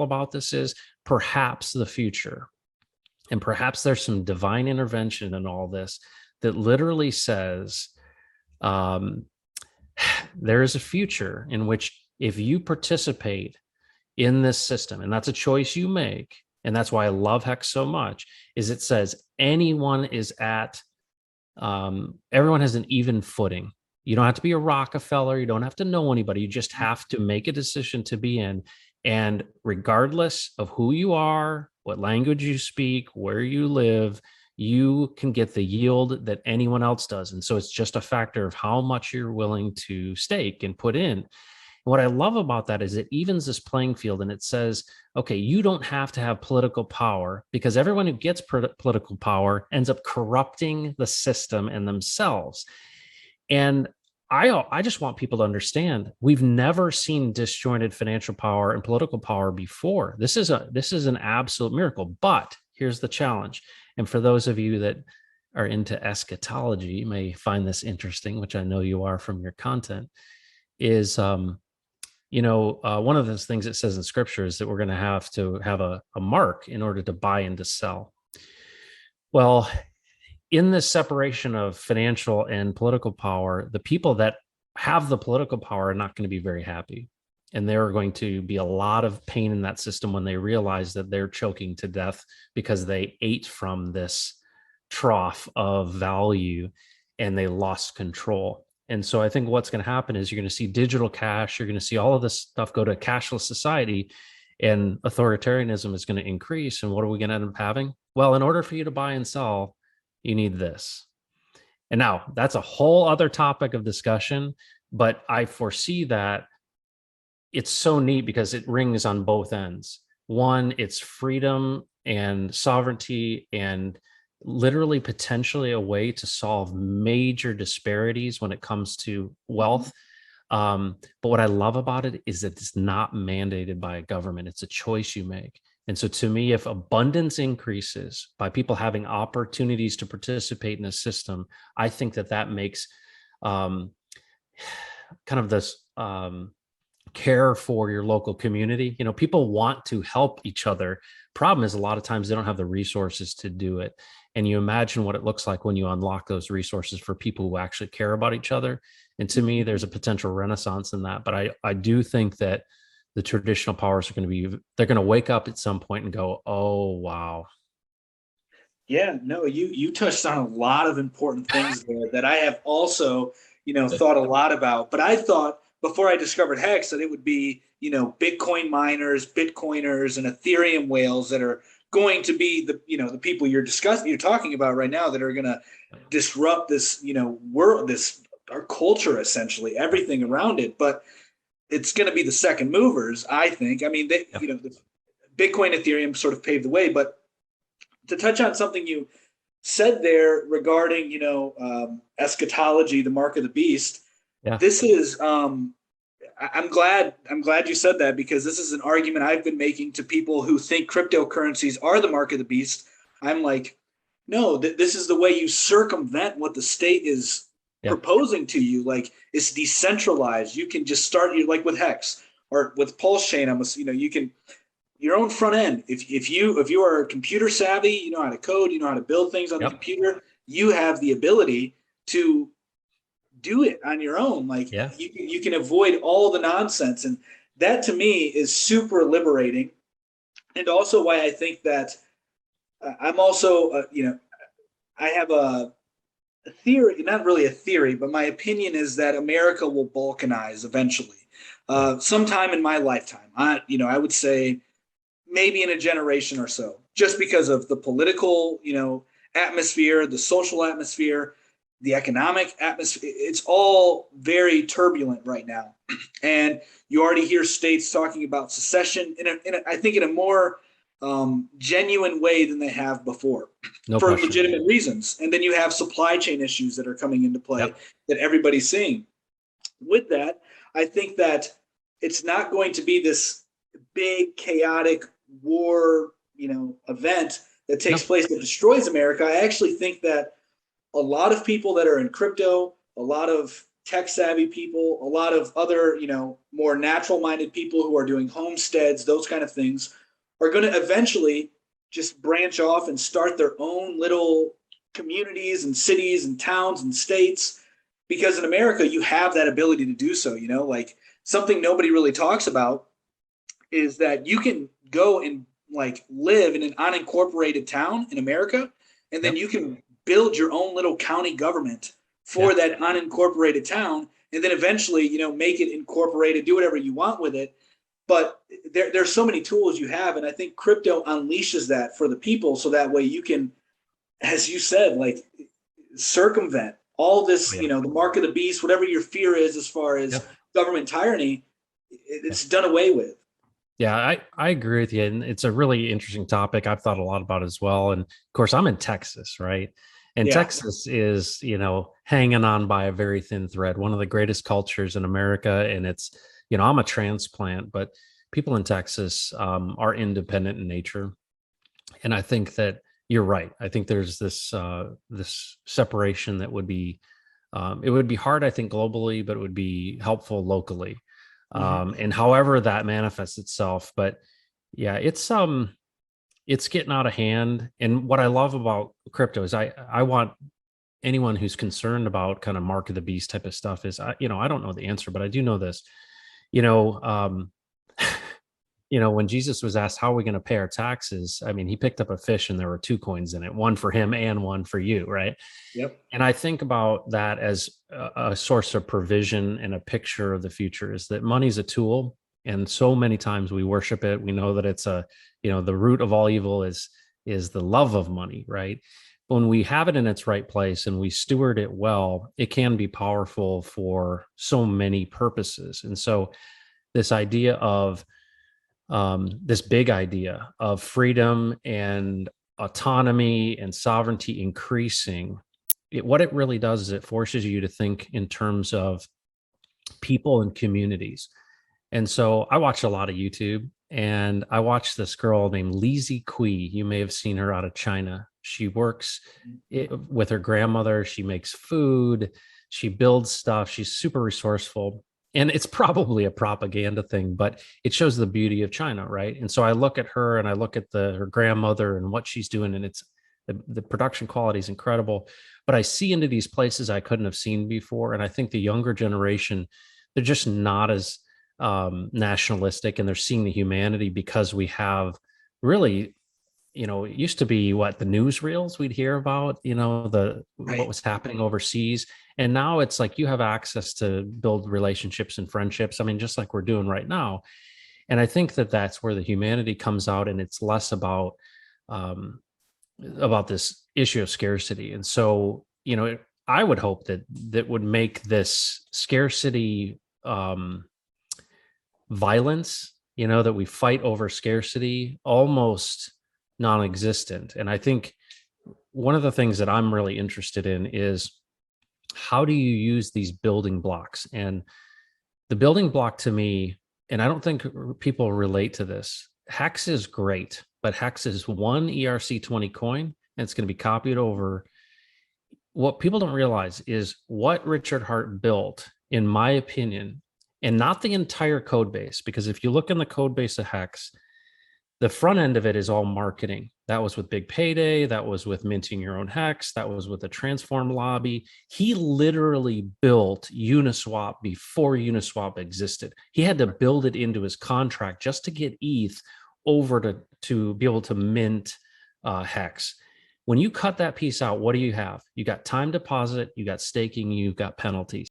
about this is perhaps the future. And perhaps there's some divine intervention in all this that literally says there is a future in which if you participate in this system, and that's a choice you make, and that's why I love Hex so much, is it says anyone is at, everyone has an even footing. You don't have to be a Rockefeller. You don't have to know anybody. You just have to make a decision to be in. And regardless of who you are, what language you speak, where you live, you can get the yield that anyone else does. And so it's just a factor of how much you're willing to stake and put in. And what I love about that is it evens this playing field, and it says, okay, you don't have to have political power, because everyone who gets political power ends up corrupting the system and themselves. And I just want people to understand, we've never seen disjointed financial power and political power before. This is an absolute miracle. But here's the challenge. And for those of you that are into eschatology, you may find this interesting, which I know you are from your content, is one of those things it says in scripture is that we're going to have a mark in order to buy and to sell. Well, in this separation of financial and political power, the people that have the political power are not going to be very happy. And there are going to be a lot of pain in that system when they realize that they're choking to death because they ate from this trough of value and they lost control. And so I think what's going to happen is you're going to see digital cash, you're going to see all of this stuff go to a cashless society, and authoritarianism is going to increase. And what are we going to end up having? Well, in order for you to buy and sell, you need this. And now that's a whole other topic of discussion, but I foresee that it's so neat because it rings on both ends. One, it's freedom and sovereignty and literally potentially a way to solve major disparities when it comes to wealth. But what I love about it is that it's not mandated by a government. It's a choice you make. And so to me, if abundance increases by people having opportunities to participate in a system, I think that makes kind of this care for your local community. People want to help each other. Problem is, a lot of times they don't have the resources to do it. And you imagine what it looks like when you unlock those resources for people who actually care about each other. And to me, there's a potential renaissance in that. But I do think that the traditional powers they're going to wake up at some point and go, oh, wow. Yeah, no, you touched on a lot of important things there that I have also, thought a lot about. But I thought before I discovered Hex that it would be, Bitcoin miners, Bitcoiners, and Ethereum whales that are going to be the people you're talking about right now that are going to disrupt this, world, our culture, essentially everything around it. But it's going to be the second movers, I think. I mean, the Bitcoin, Ethereum sort of paved the way. But to touch on something you said there regarding, eschatology, the mark of the beast, this is, I'm glad you said that, because this is an argument I've been making to people who think cryptocurrencies are the mark of the beast. I'm like, no, this is the way you circumvent what the state is proposing to you. Like, it's decentralized. You can just start, like with Hex or with Pulsechain, you can, your own front end. If you are computer savvy, you know how to code, you know how to build things on the computer, you have the ability to do it on your own. Like, you can avoid all the nonsense. And that to me is super liberating. And also why I think that I'm also, I have a theory, not really a theory, but my opinion is that America will balkanize eventually, sometime in my lifetime. I would say maybe in a generation or so, just because of the political, atmosphere, the social atmosphere, the economic atmosphere. It's all very turbulent right now. And you already hear states talking about secession I think in a more genuine way than they have before, for legitimate reasons. And then you have supply chain issues that are coming into play that everybody's seeing. With that, I think that it's not going to be this big chaotic war, event that takes place that destroys America. I actually think that a lot of people that are in crypto, a lot of tech savvy people, a lot of other, more natural minded people who are doing homesteads, those kind of things, are going to eventually just branch off and start their own little communities and cities and towns and states. Because in America, you have that ability to do so, like something nobody really talks about is that you can go and like live in an unincorporated town in America, and then Yep. you can build your own little county government Yeah. for that unincorporated town, and then eventually, make it incorporated, do whatever you want with it. But there's so many tools you have, and I think crypto unleashes that for the people, so that way you can, as you said, like circumvent all Oh, this, yeah. the mark of the beast, whatever your fear is as far as Yep. government tyranny, Yeah. it's done away with. Yeah, I agree with you. And it's a really interesting topic. I've thought a lot about it as well. And of course, I'm in Texas, right? And Yeah. Texas is, hanging on by a very thin thread, one of the greatest cultures in America. And it's, I'm a transplant, but people in Texas are independent in nature. And I think that you're right. I think there's this separation that would be, it would be hard, I think, globally, but it would be helpful locally, Mm-hmm. and however that manifests itself. But yeah, it's getting out of hand. And what I love about crypto is I want anyone who's concerned about kind of mark of the beast type of stuff is, I don't know the answer, but I do know this. you know um when Jesus was asked, how are we going to pay our taxes? I mean, he picked up a fish and there were two coins in it, one for him and one for you, right? Yep. And I think about that as a source of provision and a picture of the future, is that money's a tool. And so many times we worship it. We know that it's the root of all evil is the love of money, right? But when we have it in its right place and we steward it well, it can be powerful for so many purposes. And so this idea of this big idea of freedom and autonomy and sovereignty increasing, what it really does is it forces you to think in terms of people and communities. And so I watch a lot of YouTube, and I watched this girl named Lizzie Kui. You may have seen her out of China. She works with her grandmother. She makes food. She builds stuff. She's super resourceful. And it's probably a propaganda thing, but it shows the beauty of China, right? And so I look at her and I look at her grandmother and what she's doing, and it's the production quality is incredible. But I see into these places I couldn't have seen before, and I think the younger generation, they're just not as nationalistic, and they're seeing the humanity because we have really, it used to be what the newsreels we'd hear about, what Right. was happening overseas. And now it's like you have access to build relationships and friendships. I mean, just like we're doing right now. And I think that that's where the humanity comes out, and it's less um, about this issue of scarcity. And so, I would hope that would make this scarcity violence, that we fight over scarcity, almost non-existent. And I think one of the things that I'm really interested in is, how do you use these building blocks? And the building block to me, and I don't think people relate to this, Hex is great, but Hex is one ERC20 coin, and it's going to be copied over. What people don't realize is what Richard Hart built, in my opinion, and not the entire code base, because if you look in the code base of Hex, the front end of it is all marketing. That was with Big Payday. That was with minting your own Hex. That was with the Transform lobby. He literally built Uniswap before Uniswap existed. He had to build it into his contract just to get ETH over to be able to mint Hex. When you cut that piece out, what do you have? You got time deposit, you got staking, you got penalties.